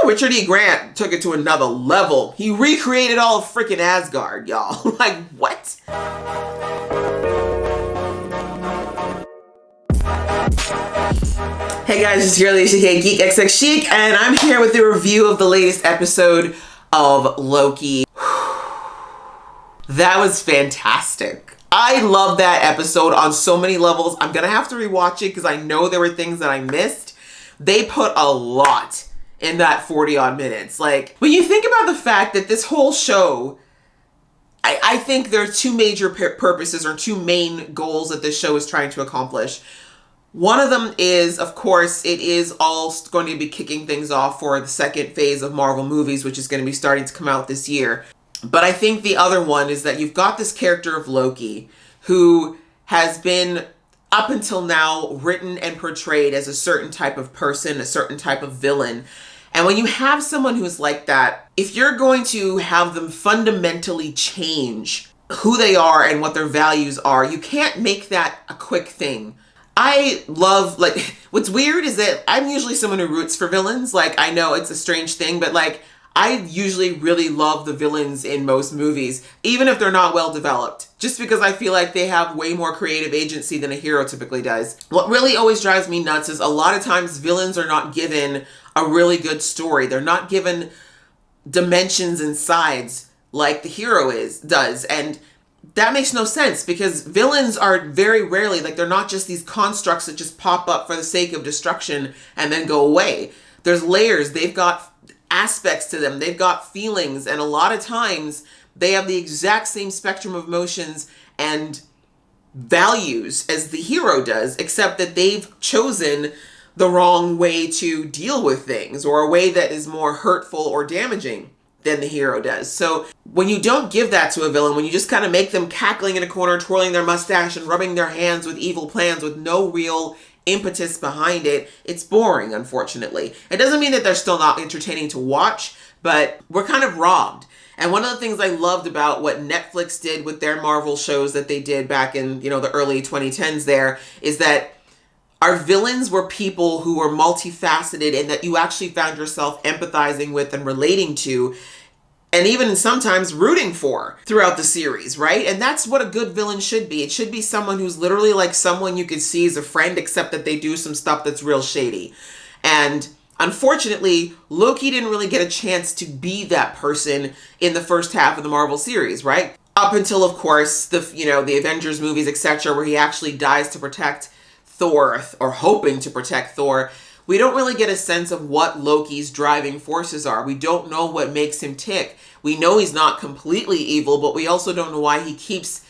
Richard E. Grant took it to another level. He recreated all of freaking Asgard, y'all. Like, what? Hey guys, it's your Lady Geek XX Chic, and I'm here with the review of the latest episode of Loki. That was fantastic. I love that episode on so many levels. I'm gonna have to rewatch it because I know there were things that I missed. They put a lot in that 40 odd minutes. Like, when you think about the fact that this whole show, I think there are two major purposes or two main goals that this show is trying to accomplish. One of them is, of course, it is all going to be kicking things off for the second phase of Marvel movies, which is going to be starting to come out this year. But I think the other one is that you've got this character of Loki who has been, up until now, written and portrayed as a certain type of person, a certain type of villain. And when you have someone who's like that, if you're going to have them fundamentally change who they are and what their values are, you can't make that a quick thing. I love, like, what's weird is that I'm usually someone who roots for villains. Like, I know it's a strange thing, but like, I usually really love the villains in most movies, even if they're not well developed, just because I feel like they have way more creative agency than a hero typically does. What really always drives me nuts is a lot of times villains are not given a really good story. They're not given dimensions and sides like the hero does. And that makes no sense because villains are very rarely, like, they're not just these constructs that just pop up for the sake of destruction and then go away. There's layers. They've got aspects to them. They've got feelings. And a lot of times they have the exact same spectrum of emotions and values as the hero does, except that they've chosen the wrong way to deal with things, or a way that is more hurtful or damaging than the hero does. So when you don't give that to a villain, when you just kind of make them cackling in a corner, twirling their mustache and rubbing their hands with evil plans with no real impetus behind it, it's boring, unfortunately. It doesn't mean that they're still not entertaining to watch, but we're kind of robbed. And one of the things I loved about what Netflix did with their Marvel shows that they did back in, the early 2010s there, is that our villains were people who were multifaceted and that you actually found yourself empathizing with and relating to, and even sometimes rooting for throughout the series, right? And that's what a good villain should be. It should be someone who's literally like someone you could see as a friend, except that they do some stuff that's real shady. And unfortunately, Loki didn't really get a chance to be that person in the first half of the Marvel series, right? Up until, of course, the Avengers movies, etc., where he actually dies to protect Thor, or hoping to protect Thor. We don't really get a sense of what Loki's driving forces are. We don't know what makes him tick. We know he's not completely evil, but we also don't know why he keeps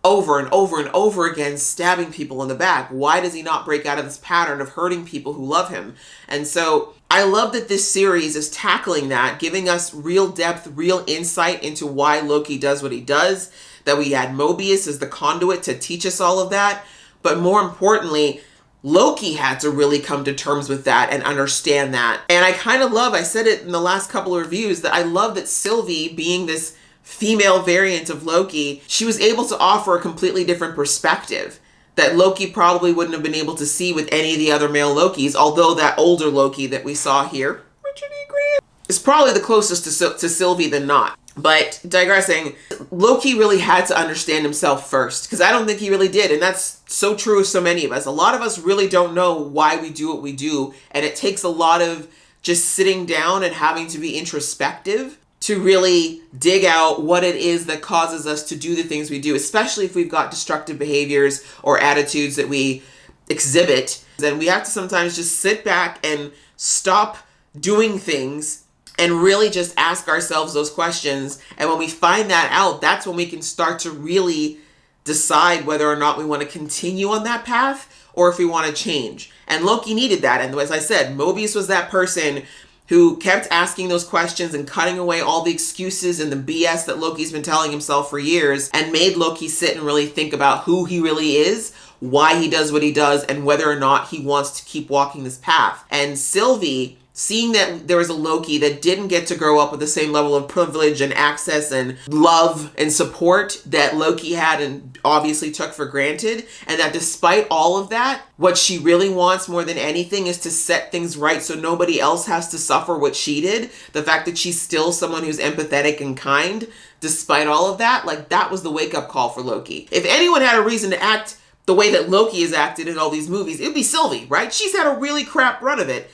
over and over and over again stabbing people in the back. Why does he not break out of this pattern of hurting people who love him? And so I love that this series is tackling that, giving us real depth, real insight into why Loki does what he does, that we had Mobius as the conduit to teach us all of that. But more importantly, Loki had to really come to terms with that and understand that. And I kind of love, I said it in the last couple of reviews, that I love that Sylvie, being this female variant of Loki, she was able to offer a completely different perspective that Loki probably wouldn't have been able to see with any of the other male Lokis, although that older Loki that we saw here, Richard E. Grant, is probably the closest to Sylvie than not. But digressing, Loki really had to understand himself first, because I don't think he really did. And that's so true of so many of us. A lot of us really don't know why we do what we do. And it takes a lot of just sitting down and having to be introspective to really dig out what it is that causes us to do the things we do, especially if we've got destructive behaviors or attitudes that we exhibit. Then we have to sometimes just sit back and stop doing things and really just ask ourselves those questions. And when we find that out, that's when we can start to really decide whether or not we want to continue on that path or if we want to change. And Loki needed that. And as I said, Mobius was that person who kept asking those questions and cutting away all the excuses and the BS that Loki's been telling himself for years, and made Loki sit and really think about who he really is, why he does what he does, and whether or not he wants to keep walking this path. And Sylvie seeing that there was a Loki that didn't get to grow up with the same level of privilege and access and love and support that Loki had and obviously took for granted, and that despite all of that, what she really wants more than anything is to set things right so nobody else has to suffer what she did. The fact that she's still someone who's empathetic and kind despite all of that, like, that was the wake-up call for Loki. If anyone had a reason to act the way that Loki has acted in all these movies, it'd be Sylvie, right? She's had a really crap run of it.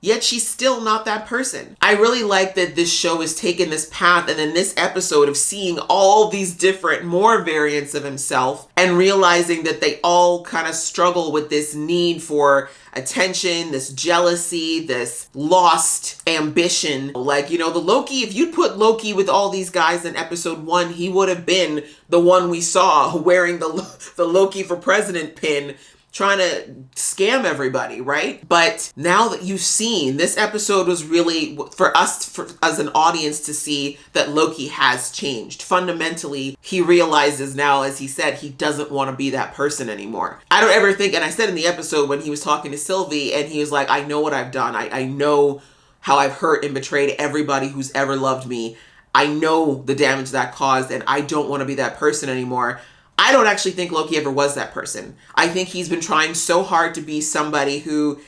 Yet she's still not that person. I really like that this show has taken this path, and in this episode of seeing all these different, more variants of himself and realizing that they all kind of struggle with this need for attention, this jealousy, this lost ambition. Like, the Loki, if you'd put Loki with all these guys in episode 1, he would have been the one we saw wearing the Loki for president pin, trying to scam everybody, right? But now that you've seen, this episode was really for us as an audience to see that Loki has changed. Fundamentally, he realizes now, as he said, he doesn't want to be that person anymore. I don't ever think, and I said in the episode when he was talking to Sylvie and he was like, I know what I've done. I know how I've hurt and betrayed everybody who's ever loved me. I know the damage that caused, and I don't want to be that person anymore. I don't actually think Loki ever was that person. I think he's been trying so hard to be somebody who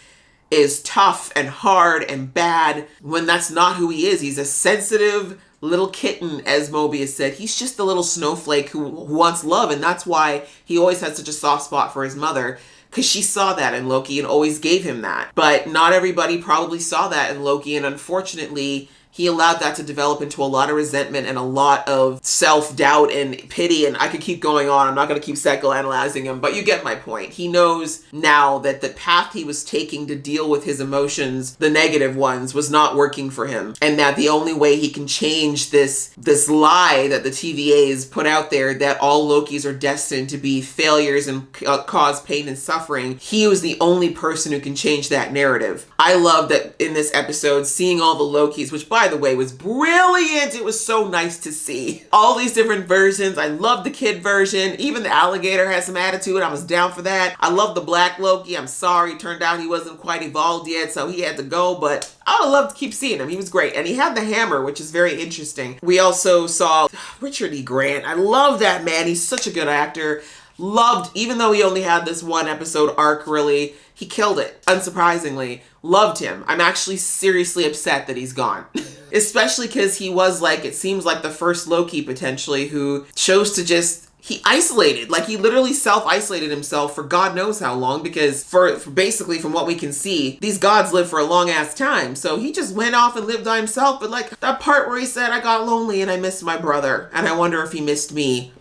is tough and hard and bad when that's not who he is. He's a sensitive little kitten, as Mobius said. He's just a little snowflake who wants love, and that's why he always had such a soft spot for his mother, because she saw that in Loki and always gave him that. But not everybody probably saw that in Loki, and unfortunately, he allowed that to develop into a lot of resentment and a lot of self-doubt and pity, and I could keep going on. I'm not going to keep psychoanalyzing him, but you get my point. He knows now that the path he was taking to deal with his emotions, the negative ones, was not working for him, and that the only way he can change this lie that the TVAs put out there, that all Lokis are destined to be failures and cause pain and suffering, he was the only person who can change that narrative. I love that in this episode, seeing all the Lokis, which by the way was brilliant. It was so nice to see all these different versions. I love the kid version. Even the alligator has some attitude. I was down for that. I love the black Loki. I'm sorry, turned out he wasn't quite evolved yet, so he had to go, but I would love to keep seeing him. He was great. And he had the hammer, which is very interesting. We also saw Richard E. Grant. I love that man. He's such a good actor. Loved, even though he only had this one episode arc, really, he killed it, unsurprisingly. Loved him. I'm actually seriously upset that he's gone. Especially because he was, like, it seems like the first Loki, potentially, who chose to just, he isolated. Like, he literally self-isolated himself for God knows how long, because for basically, from what we can see, these gods live for a long-ass time. So he just went off and lived by himself. But, like, that part where he said, I got lonely and I missed my brother, and I wonder if he missed me.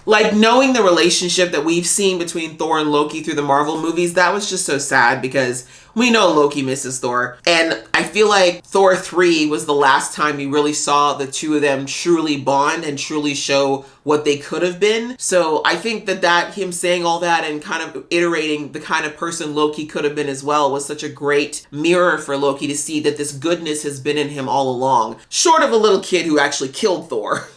Like, knowing the relationship that we've seen between Thor and Loki through the Marvel movies, that was just so sad, because we know Loki misses Thor. And I feel like Thor 3 was the last time we really saw the two of them truly bond and truly show what they could have been. So I think that him saying all that and kind of iterating the kind of person Loki could have been as well was such a great mirror for Loki to see that this goodness has been in him all along. Short of a little kid who actually killed Thor.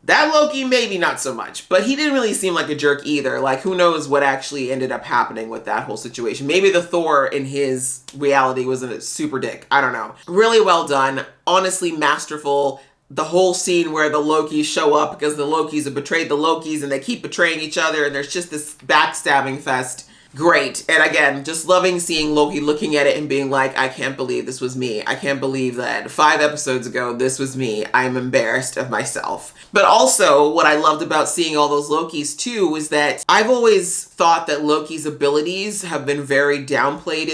That Loki, maybe not so much, but he didn't really seem like a jerk either. Like, who knows what actually ended up happening with that whole situation. Maybe the Thor in his reality was a super dick. I don't know. Really well done. Honestly masterful. The whole scene where the Lokis show up because the Lokis have betrayed the Lokis and they keep betraying each other, and there's just this backstabbing fest. Great. And again, just loving seeing Loki looking at it and being like, I can't believe this was me. I can't believe that 5 episodes ago, this was me. I'm embarrassed of myself. But also, what I loved about seeing all those Lokis too was that I've always thought that Loki's abilities have been very downplayed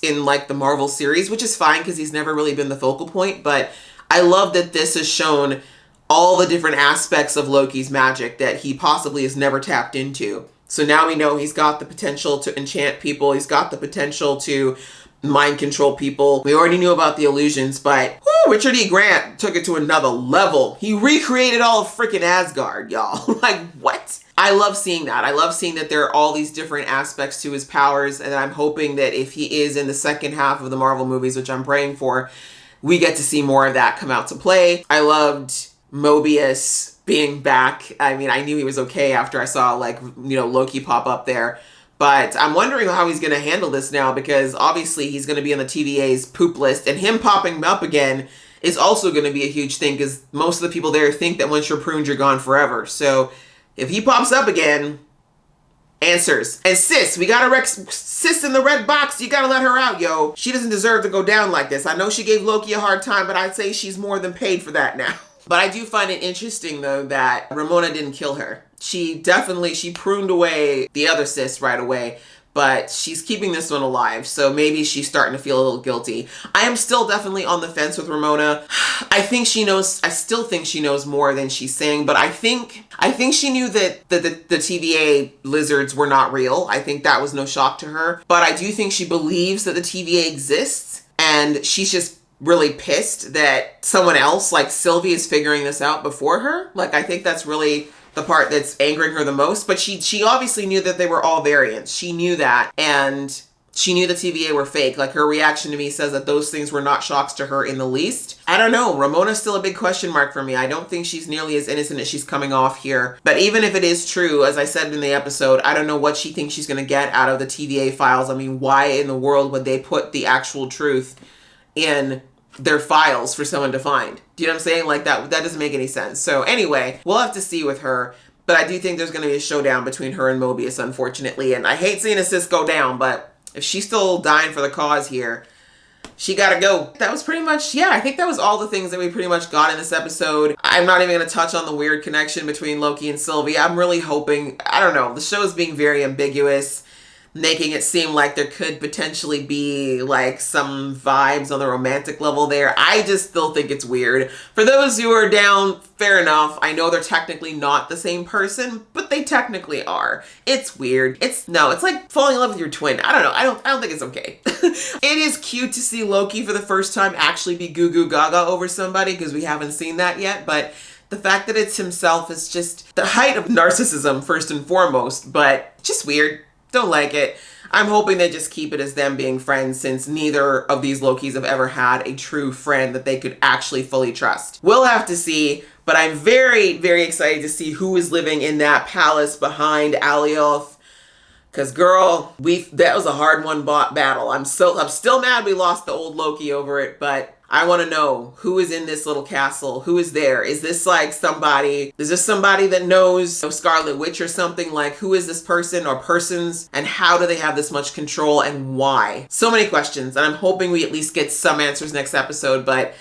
in like the Marvel series, which is fine because he's never really been the focal point. But I love that this has shown all the different aspects of Loki's magic that he possibly has never tapped into. So now we know he's got the potential to enchant people. He's got the potential to mind control people. We already knew about the illusions, but Richard E. Grant took it to another level. He recreated all of freaking Asgard, y'all. Like, what? I love seeing that. I love seeing that there are all these different aspects to his powers, and I'm hoping that if he is in the second half of the Marvel movies, which I'm praying for, we get to see more of that come out to play. I loved Mobius being back. I mean, I knew he was okay after I saw, like, Loki pop up there. But I'm wondering how he's going to handle this now, because obviously he's going to be on the TVA's poop list, and him popping up again is also going to be a huge thing, because most of the people there think that once you're pruned, you're gone forever. So if he pops up again, answers. And sis, we got a sis in the red box. You got to let her out, yo. She doesn't deserve to go down like this. I know she gave Loki a hard time, but I'd say she's more than paid for that now. But I do find it interesting, though, that Ravonna didn't kill her. She pruned away the other sis right away, but she's keeping this one alive. So maybe she's starting to feel a little guilty. I am still definitely on the fence with Ravonna. I still think she knows more than she's saying, but I think she knew that the TVA lizards were not real. I think that was no shock to her. But I do think she believes that the TVA exists, and she's just really pissed that someone else like Sylvie is figuring this out before her. Like, I think that's really the part that's angering her the most. But she obviously knew that they were all variants. She knew that, and she knew the TVA were fake. Like, her reaction to me says that those things were not shocks to her in the least. I don't know. Ramona's still a big question mark for me. I don't think she's nearly as innocent as she's coming off here. But even if it is true, as I said in the episode, I don't know what she thinks she's going to get out of the TVA files. I mean, why in the world would they put the actual truth in their files for someone to find? Do you know what I'm saying? Like, that doesn't make any sense. So anyway, we'll have to see with her. But I do think there's going to be a showdown between her and Mobius, unfortunately. And I hate seeing a sis go down, but if she's still dying for the cause here, she gotta go. That was pretty much, yeah, I think that was all the things that we pretty much got in this episode. I'm not even going to touch on the weird connection between Loki and Sylvie. I'm really hoping, I don't know, the show is being very ambiguous, making it seem like there could potentially be like some vibes on the romantic level there. I just still think it's weird. For those who are down, fair enough. I know they're technically not the same person, but they technically are. It's weird. It's like falling in love with your twin. I don't know. I don't think it's okay. It is cute to see Loki for the first time actually be goo goo gaga over somebody, because we haven't seen that yet, but the fact that it's himself is just the height of narcissism first and foremost, but just weird. Don't like it. I'm hoping they just keep it as them being friends, since neither of these Lokis have ever had a true friend that they could actually fully trust. We'll have to see, but I'm very, very excited to see who is living in that palace behind Alioth. Because, girl, that was a hard one battle. I'm still mad we lost the old Loki over it, but I want to know who is in this little castle. Who is there? Is this like somebody? Is this somebody that knows Scarlet Witch or something? Like, who is this person or persons? And how do they have this much control, and why? So many questions, and I'm hoping we at least get some answers next episode, but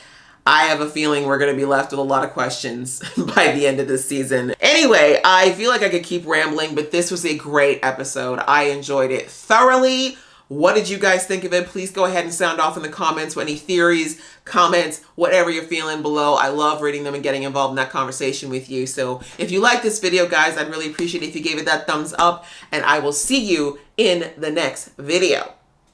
I have a feeling we're going to be left with a lot of questions by the end of this season. Anyway, I feel like I could keep rambling, but this was a great episode. I enjoyed it thoroughly. What did you guys think of it? Please go ahead and sound off in the comments with any theories, comments, whatever you're feeling below. I love reading them and getting involved in that conversation with you. So if you like this video, guys, I'd really appreciate it if you gave it that thumbs up, and I will see you in the next video.